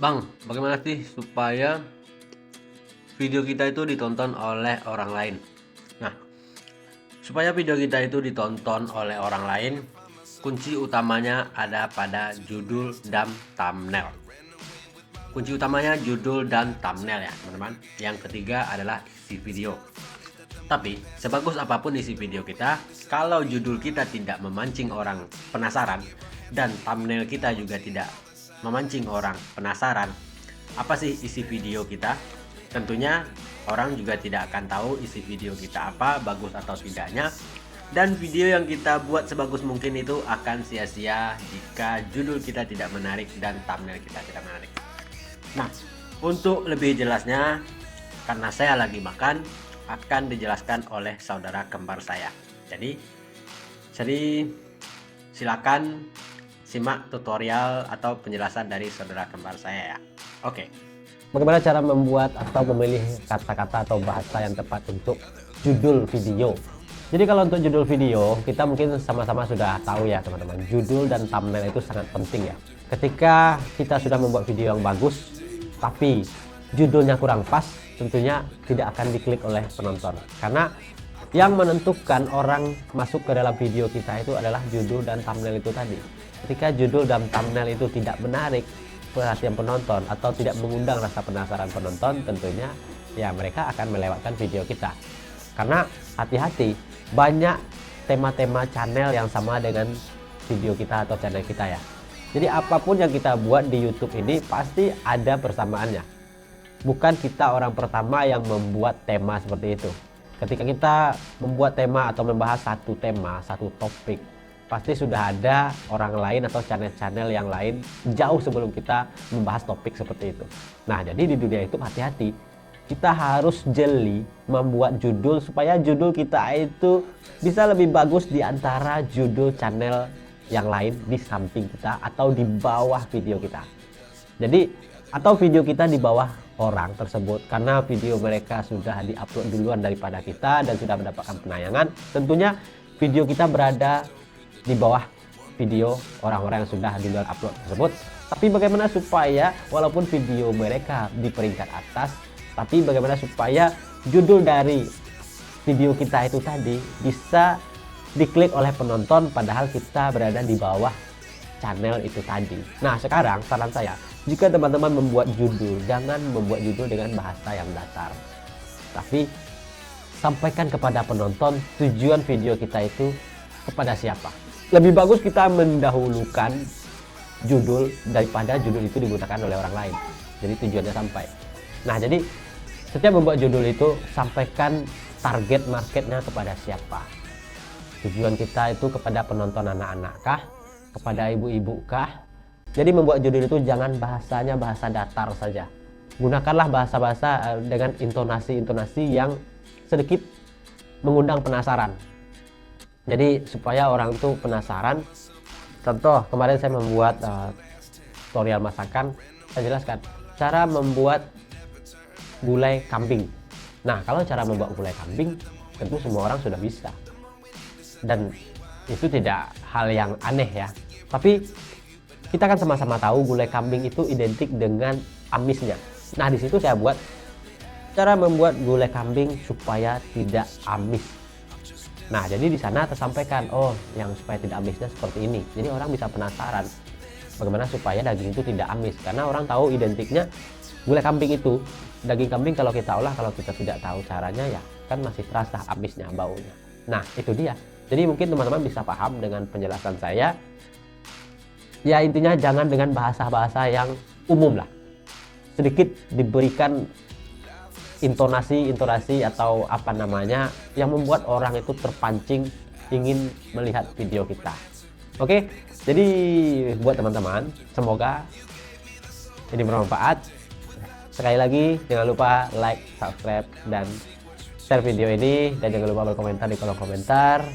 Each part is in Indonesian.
Bang, bagaimana sih supaya video kita itu ditonton oleh orang lain? Nah, supaya video kita itu ditonton oleh orang lain, kunci utamanya ada pada judul dan thumbnail. Kunci utamanya judul dan thumbnail ya, teman-teman. Yang ketiga adalah isi video. Tapi, sebagus apapun isi video kita, kalau judul kita tidak memancing orang penasaran dan thumbnail kita juga tidak memancing orang penasaran, apa sih isi video kita? Tentunya orang juga tidak akan tahu isi video kita apa, bagus atau tidaknya. Dan video yang kita buat sebagus mungkin itu akan sia-sia jika judul kita tidak menarik dan thumbnail kita tidak menarik. Nah, untuk lebih jelasnya, karena saya lagi makan, akan dijelaskan oleh saudara kembar saya. Jadi silakan simak tutorial atau penjelasan dari saudara kembar saya ya. Oke. Bagaimana cara membuat atau memilih kata-kata atau bahasa yang tepat untuk judul video. Jadi kalau untuk judul video, kita mungkin sama-sama sudah tahu ya teman-teman, judul dan thumbnail itu sangat penting ya. Ketika kita sudah membuat video yang bagus, tapi judulnya kurang pas, tentunya tidak akan diklik oleh penonton. Karena yang menentukan orang masuk ke dalam video kita itu adalah judul dan thumbnail itu tadi. Ketika judul dan thumbnail itu tidak menarik perhatian penonton atau tidak mengundang rasa penasaran penonton, tentunya ya mereka akan melewatkan video kita. Karena hati-hati, banyak tema-tema channel yang sama dengan video kita atau channel kita ya. Jadi apapun yang kita buat di YouTube ini pasti ada persamaannya. Bukan kita orang pertama yang membuat tema seperti itu. Ketika kita membuat tema atau membahas satu tema, satu topik, pasti sudah ada orang lain atau channel-channel yang lain jauh sebelum kita membahas topik seperti itu. Nah, jadi di dunia itu hati-hati. Kita harus jeli membuat judul supaya judul kita itu bisa lebih bagus di antara judul channel yang lain di samping kita atau di bawah video kita. Jadi, atau video kita di bawah orang tersebut karena video mereka sudah diupload duluan daripada kita dan sudah mendapatkan penayangan. Tentunya video kita berada di bawah video orang-orang yang sudah duluan upload tersebut. Tapi bagaimana supaya walaupun video mereka di peringkat atas, tapi bagaimana supaya judul dari video kita itu tadi bisa diklik oleh penonton padahal kita berada di bawah channel itu tadi. Nah, sekarang saran saya, jika teman-teman membuat judul, jangan membuat judul dengan bahasa yang datar. Tapi sampaikan kepada penonton tujuan video kita itu kepada siapa. Lebih bagus kita mendahulukan judul daripada judul itu digunakan oleh orang lain. Jadi tujuannya sampai. Nah, jadi setiap membuat judul itu sampaikan target marketnya kepada siapa. Tujuan kita itu kepada penonton anak-anak kah? Kepada ibu-ibu kah? Jadi membuat judul itu jangan bahasanya bahasa datar saja. Gunakanlah bahasa-bahasa dengan intonasi-intonasi yang sedikit mengundang penasaran. Jadi supaya orang itu penasaran. Contoh, kemarin saya membuat tutorial masakan, saya jelaskan cara membuat gulai kambing. Nah, kalau cara membuat gulai kambing tentu semua orang sudah bisa. Dan itu tidak hal yang aneh ya. Tapi kita kan sama-sama tahu gulai kambing itu identik dengan amisnya. Nah, di situ saya buat cara membuat gulai kambing supaya tidak amis. Nah, jadi di sana tersampaikan, oh, yang supaya tidak amisnya seperti ini. Jadi orang bisa penasaran bagaimana supaya daging itu tidak amis. Karena orang tahu identiknya gulai kambing itu. Daging kambing kalau kita olah, kalau kita tidak tahu caranya ya kan masih terasa amisnya, baunya. Nah, itu dia. Jadi mungkin teman-teman bisa paham dengan penjelasan saya. Ya intinya jangan dengan bahasa-bahasa yang umum lah. Sedikit diberikan intonasi atau apa namanya yang membuat orang itu terpancing ingin melihat video kita. Oke, jadi buat teman-teman, semoga ini bermanfaat. Sekali lagi jangan lupa like, subscribe, dan share video ini, dan jangan lupa berkomentar di kolom komentar.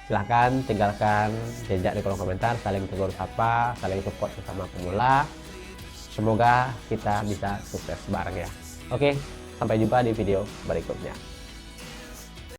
Silahkan tinggalkan jejak di kolom komentar, saling tegur sapa, saling support bersama pemula. Semoga kita bisa sukses bareng ya. Oke, sampai jumpa di video berikutnya.